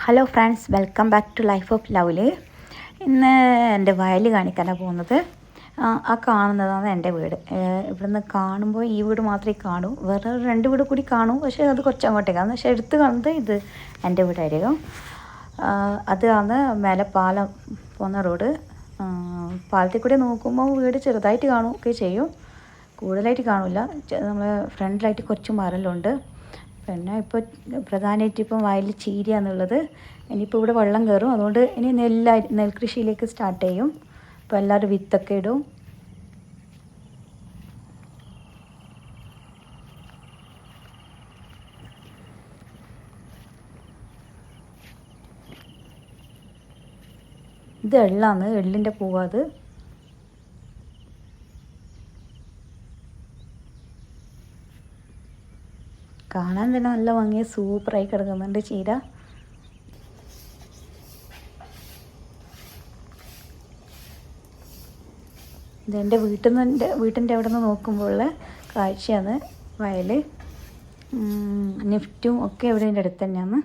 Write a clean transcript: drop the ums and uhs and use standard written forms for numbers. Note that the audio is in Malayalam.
Hello friends, welcome back to life of lovely. ഇന്ന് എൻ്റെ വയൽ കാണിക്കാനാണ് പോകുന്നത്. ആ കാണുന്നതാണ് എൻ്റെ വീട്. ഇവിടുന്ന് കാണുമ്പോൾ ഈ വീട് മാത്രമേ കാണൂ, വേറെ 2 വീട് കൂടി കാണൂ, പക്ഷേ അത് കുറച്ചങ്ങോട്ടേക്കാണ്. പക്ഷേ എടുത്ത് കാണുന്നത് ഇത് എൻ്റെ വീടായിരിക്കും. അതാണ് മേലെ പാലം പോകുന്ന റോഡ്. പാലത്തിൽ കൂടി നോക്കുമ്പോൾ വീട് ചെറുതായിട്ട് കാണുകയൊക്കെ ചെയ്യും, കൂടുതലായിട്ട് കാണില്ല. നമ്മൾ ഫ്രണ്ടിലായിട്ട് കുറച്ച് മരലുണ്ട്. പിന്നെ ഇപ്പോൾ പ്രധാനമായിട്ട് ഇപ്പം വയലിൽ ചീരയാണെന്നുള്ളത്. ഇനിയിപ്പോൾ ഇവിടെ വെള്ളം കയറും, അതുകൊണ്ട് ഇനി നെൽകൃഷിയിലേക്ക് സ്റ്റാർട്ട് ചെയ്യും. അപ്പോൾ എല്ലാവരും വിത്തൊക്കെ ഇടും. ഇത് എള്ളാണ്, എള്ളിൻ്റെ പൂവാത്. കാണാൻ തന്നെ നല്ല ഭംഗിയ, സൂപ്പറായി കിടക്കുന്നുണ്ട് ചീര. ഇതെൻ്റെ വീട്ടിൻ്റെ അവിടെ നിന്ന് നോക്കുമ്പോഴുള്ള കാഴ്ചയാണ് വയൽ. നിഫ്റ്റും ഒക്കെ ഇവിടെ എൻ്റെ അടുത്ത് തന്നെയാണ്.